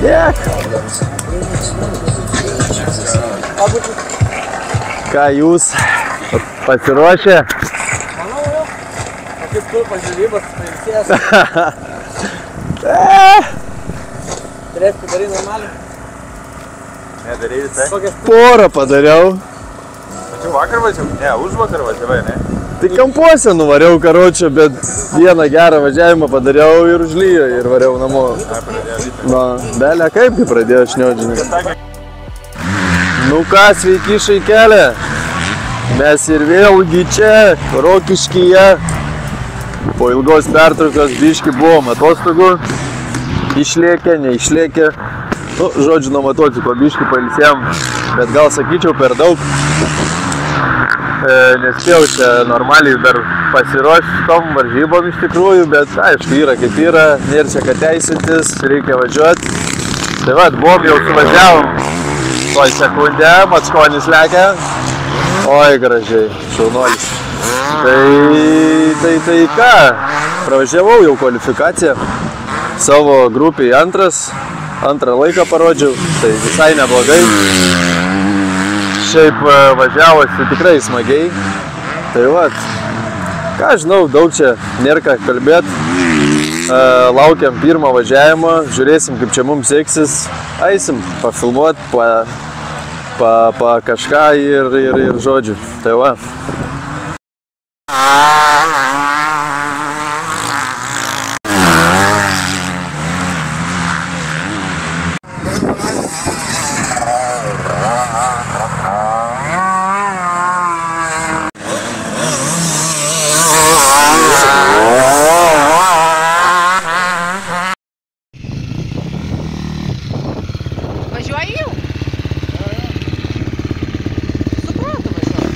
Tiek. Ką jūs pasiruošę? Manau jau. O kaip tu pažiūrybas, pailsės? Turės padaryti normaliai? Nedarei visai? Porą padariau. Tačiau vakar važiavai? Ne, už vakar važiavai, ne? Tai kampuose nuvariau karočią, bet vieną gerą važiavimą padariau ir užlyjo ir variau namo. Na, belė kaipgi pradėjo šniodžinį. Nu ką, sveiki šaikelė. Mes ir vėlgi čia, Rokiškyje. Po ilgos pertraukos biški buvom atostogų. Išlėkė, neišlėkė. Nu, žodžiu, nuo motociklo biški pailsėjom, bet gal sakyčiau per daug. Nespėjau čia normaliai dar pasiruošti tom varžybom iš tikrųjų, bet aišku, yra kaip yra, nėra čia ką teisintis, reikia važiuoti. Tai va, buvom jau suvažiavom. Toj sekundę, Mackonis lekia. Oi, gražiai, šaunuolis. Tai ką, pravažiavau jau kvalifikaciją. Savo grupiai antrą laiką parodžiau, tai visai neblogai. Šiaip važiavosi tikrai smagiai. Tai vat, ką žinau, daug čia nėra ką kalbėti. Laukiam pirmą važiavimą, žiūrėsim kaip čia mums seksis. Eisim pafilmuoti, kažką ir žodžiu. Tai va. Važiuoji jau? Suprato važiuoji.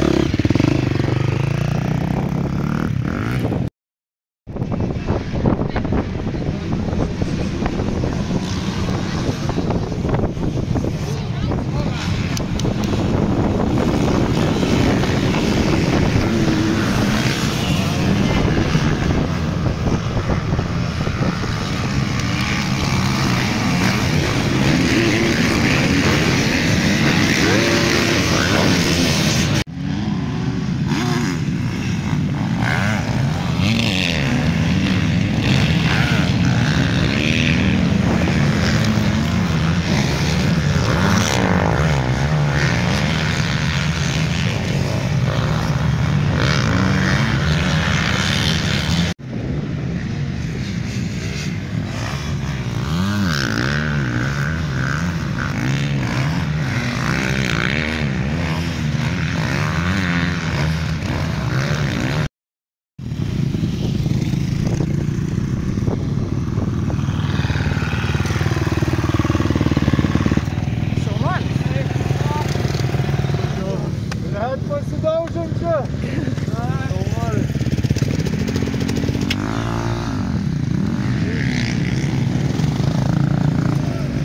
Pasidaužam čia.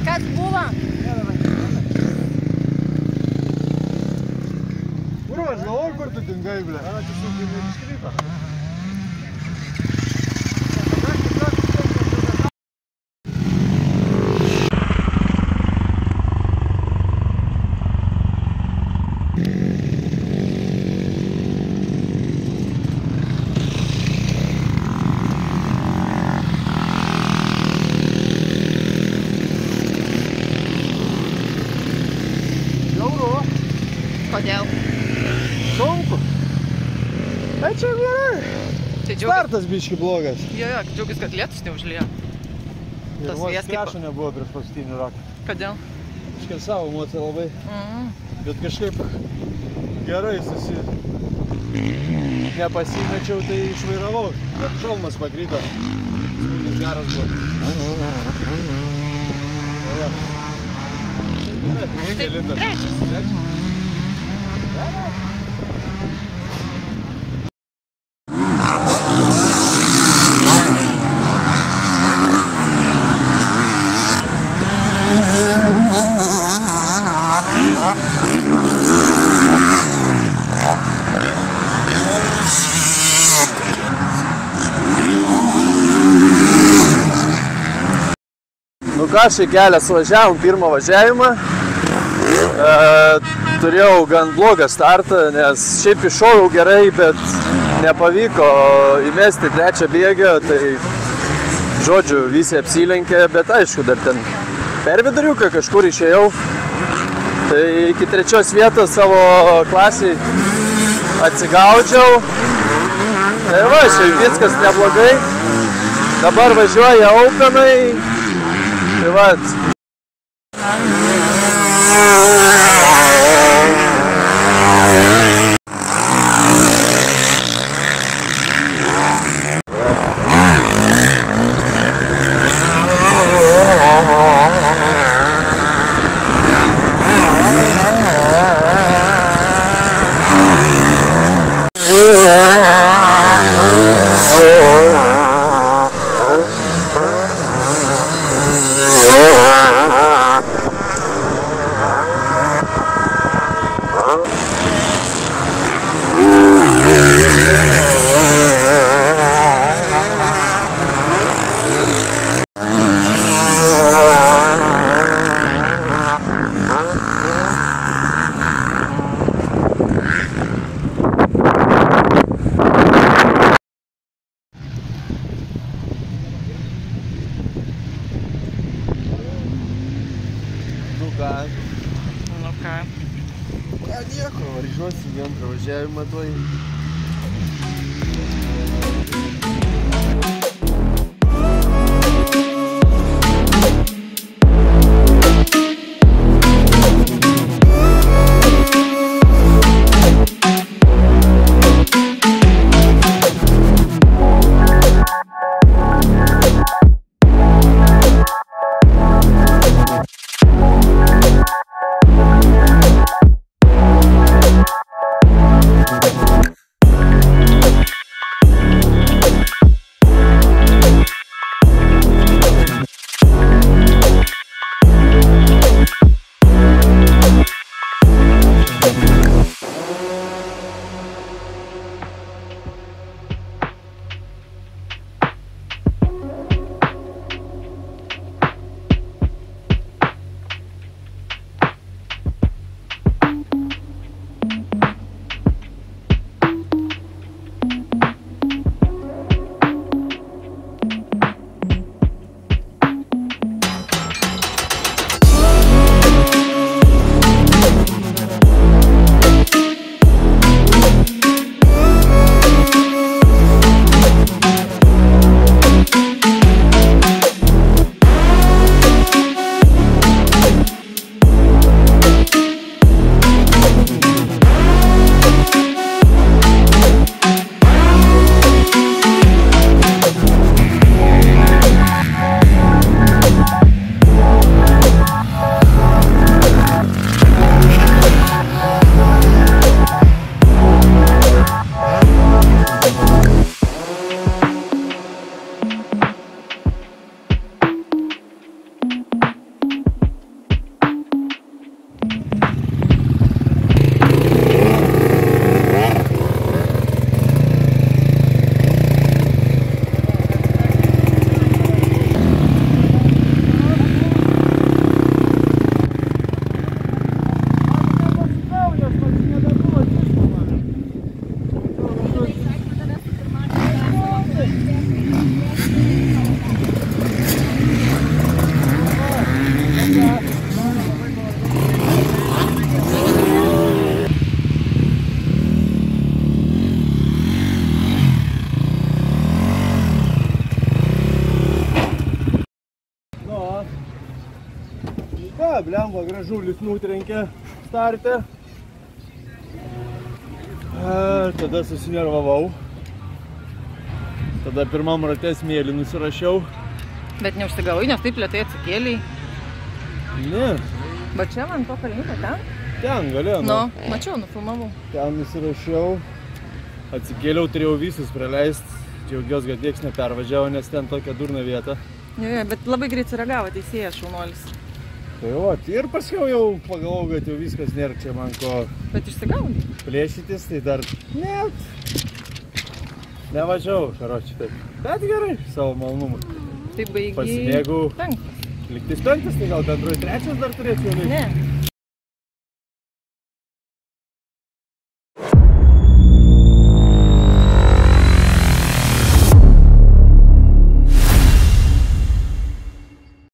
Kas buvo? Kur aš galvoju, kur tu dingai, ble? Ana, tiesiog iškrito. Kodėl? Sunku. Tai čia gerai. Tai Startas biški blogas. Jo, džiaugiuosi, kad lietus neužliejo. Ir Tas vos vėjas kaip... krešo nebuvo prieš paskutinį ratą. Kodėl? Kažkaip savo emociją labai. Bet kažkaip gerai nepasimečiau, tai išvairavau. Bet šalmas pakrito. Smūgis geras buvo. Tai trečias. Lukašai kelią suvažiavom pirmą važiavimą. Turėjau gan blogą startą, nes šiaip iššovau gerai, bet nepavyko įmesti trečią bėgą, tai žodžiu, visi apsilenkė, bet aišku, dar ten per viduriuką kažkur išėjau. Tai iki trečios vietos savo klasiai atsigaudžiau. Tai va, šiaip viskas neblogai. Dabar važiuoja Openai. Tai va. Nu ką. Ką nieko, važiuosim į antrą važiavimą tuoj. Blemba, gražulis nutrenkė starte. Tada susinervavau. Tada pirmam rate smėlį nusirašiau. Bet neužsigavai, nes taip lėtai atsikėliai. Ne. Bet čia man to kalniuko ten? Ten galėjo. Nu, mačiau, nufilmavau. Ten nusirašiau. Atsikėliau, turėjau visus praleist. Džiaugiuos, kad nieks nepervažiavo, nes ten tokia durna vieta. Jo, bet labai greit sureagavo teisėjas šaunuolis. Tai va, ir paskiau jau pagalvojau, kad jau viskas nėra čia man ko Bet išsigaudai? plėšytis, tai dar nevažiavau, karoči, taip. Bet gerai, savo malonumą. Tai baigi Pasimėgau. 5. Liktis 5, tai gal bendroji 3 dar turėčiau likti? Ne.